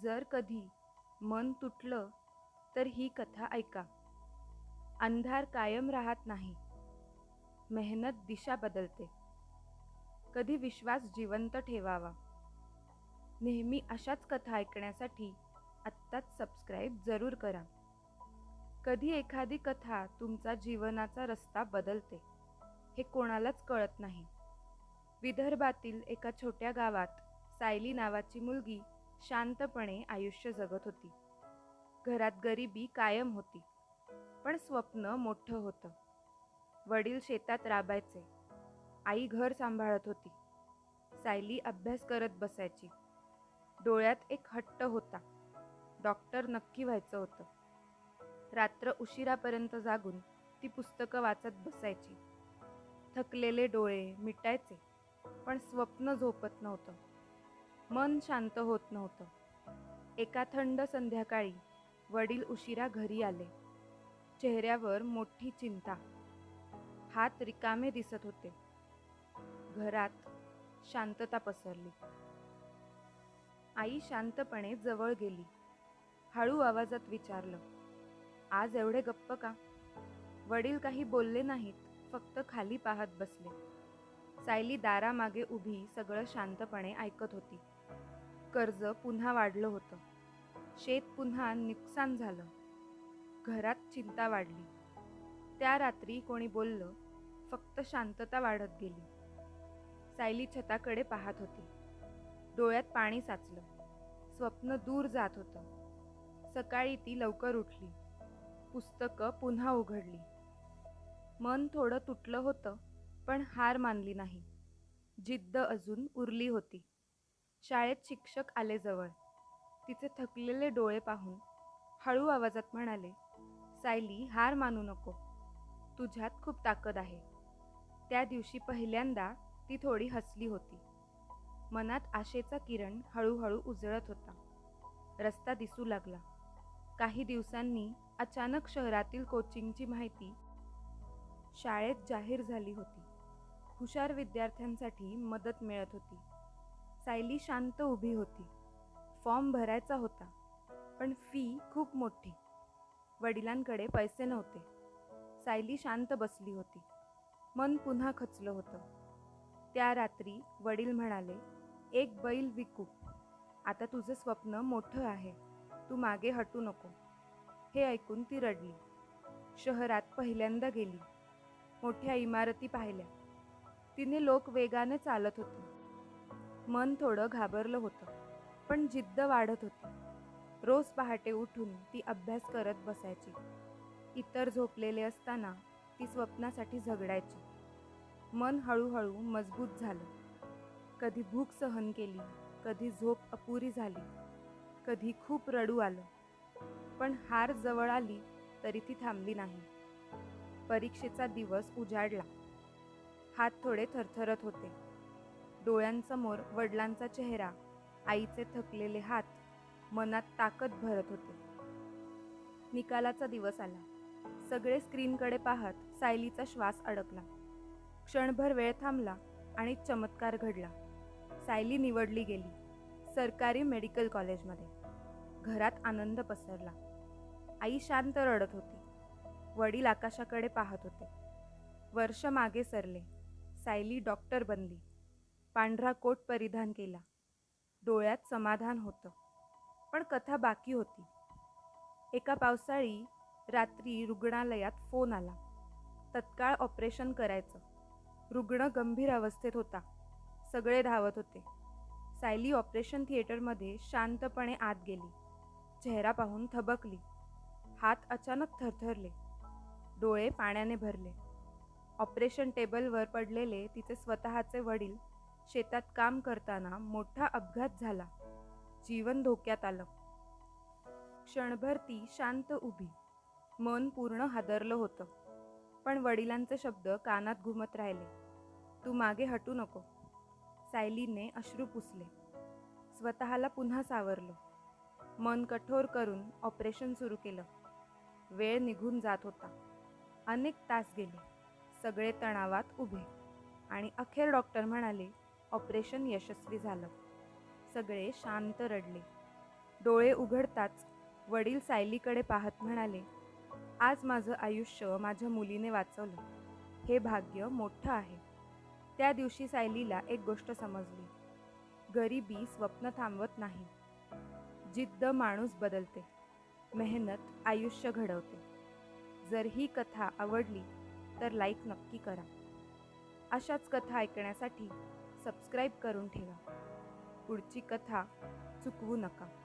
जर कधी मन तुटलं तर ही कथा ऐका. अंधार कायम राहत नाही. मेहनत दिशा बदलते. कधी विश्वास जिवंत ठेवावा. नेहमी अशाच कथा ऐकण्यासाठी आत्ताच सबस्क्राईब जरूर करा. कधी एखादी कथा तुमचा जीवनाचा रस्ता बदलते हे कोणालाच कळत नाही. विदर्भातील एका छोट्या गावात सायली नावाची मुलगी शांतपणे आयुष्य जगत होती. घरात गरिबी कायम होती, पण स्वप्न मोठं होतं. वडील शेतात राबायचे, आई घर सांभाळत होती. सायली अभ्यास करत बसायची. डोळ्यात एक हट्ट होता, डॉक्टर नक्की व्हायचं होतं. रात्र उशिरापर्यंत जागून ती पुस्तकं वाचत बसायची. थकलेले डोळे मिटायचे, पण स्वप्न झोपत नव्हतं. मन शांत होत नव्हतं. एका थंड संध्याकाळी वडील उशिरा घरी आले. चेहऱ्यावर मोठी चिंता. हात रिकामे दिसत होते. घरात शांतता पसरली. आई शांतपणे जवळ गेली. हळू आवाजात विचारलं, आज एवढे गप्प का? वडील काही बोलले नाहीत, फक्त खाली पाहत बसले. सायली दारामागे उभी सगळं शांतपणे ऐकत होती. कर्ज पुन्हा वाढलं होतं. शेत पुन्हा नुकसान झालं. घरात चिंता वाढली. त्या रात्री कोणी बोललं, फक्त शांतता वाढत गेली. सायली छताकडे पाहत होती. डोळ्यात पाणी साचलं. स्वप्न दूर जात होतं. सकाळी ती लवकर उठली. पुस्तकं पुन्हा उघडली. मन थोडं तुटलं होतं, पण हार मानली नाही. जिद्द अजून उरली होती. शाळेत शिक्षक आले जवळ. तिचे थकलेले डोळे पाहून हळू आवाजात म्हणाले, सायली, हार मानू नको. तुझ्यात खूप ताकद आहे. त्या दिवशी पहिल्यांदा ती थोडी हसली होती. मनात आशेचा किरण हळूहळू उजळत होता. रस्ता दिसू लागला. काही दिवसांनी अचानक शहरातील कोचिंगची माहिती शाळेत जाहीर झाली होती. हुशार विद्यार्थ्यांसाठी मदत मिळत होती. सायली शांत उभी होती. फॉर्म भरायचा होता, पण फी खूप मोठी. वडिलांकडे पैसे नव्हते. सायली शांत बसली होती. मन पुन्हा खचलं होतं. त्या रात्री वडील म्हणाले, एक बैल विकू. आता तुझं स्वप्न मोठं आहे, तू मागे हटू नको. हे ऐकून ती रडली. शहरात पहिल्यांदा गेली. मोठ्या इमारती पाहिल्या. तिने लोक वेगाने चालत होते. मन थोडं घाबरलं होतं, पण जिद्द वाढत होती. रोज पहाटे उठून ती अभ्यास करत बसायची. इतर झोपलेले असताना ती स्वप्नासाठी झगडायची. मन हळूहळू मजबूत झालं. कधी भूक सहन केली, कधी झोप अपुरी झाली, कधी खूप रडू आलं. पण हार जवळ आली तरी ती थांबली नाही. परीक्षेचा दिवस उजाडला. हात थोडे थरथरत होते. डोळ्यांसमोर वडिलांचा चेहरा, आईचे थकलेले हात, मनात ताकद भरत होते. निकालाचा दिवस आला. सगळे स्क्रीनकडे पाहत सायलीचा श्वास अडकला. क्षणभर वेळ थांबला आणि चमत्कार घडला. सायली निवडली गेली. सरकारी मेडिकल कॉलेजमध्ये. घरात आनंद पसरला. आई शांत रडत होती. वडील आकाशाकडे पाहत होते. वर्ष मागे सरले. सायली डॉक्टर बनली. पांढरा कोट परिधान केला. डोळ्यात समाधान होतं. पण कथा बाकी होती. एका पावसाळी रात्री रुग्णालयात फोन आला. तत्काळ ऑपरेशन करायचं. रुग्ण गंभीर अवस्थेत होता. सगळे धावत होते. सायली ऑपरेशन थिएटरमध्ये शांतपणे आत गेली. चेहरा पाहून थबकली. हात अचानक थरथरले. डोळे पाण्याने भरले. ऑपरेशन टेबलवर पडलेले तिचे स्वतःचे वडील. शेतात काम करताना मोठा अपघात झाला. जीवन धोक्यात आलं. क्षणभर ती शांत उभी. मन पूर्ण हादरलं होतं. पण वडिलांचे शब्द कानात घुमत राहिले. तू मागे हटू नको. सायलीने अश्रू पुसले. स्वतःला पुन्हा सावरलं. मन कठोर करून ऑपरेशन सुरू केलं. वेळ निघून जात होता. अनेक तास गेले. सगळे तणावात उभे. आणि अखेर डॉक्टर म्हणाले, ऑपरेशन यशस्वी झालं. सगळे शांत रडले. डोळे उघडताच वडील सायलीकडे पाहत म्हणाले, आज माझं आयुष्य माझ्या मुलीने वाचवलं. हे भाग्य मोठं आहे. त्या दिवशी सायलीला एक गोष्ट समजली. गरिबी स्वप्न थांबवत नाही. जिद्द माणूस बदलते. मेहनत आयुष्य घडवते. जर ही कथा आवडली तर लाईक नक्की करा. अशाच कथा ऐकण्यासाठी सबस्क्राईब करून ठेवा. पुढची कथा चुकवू नका.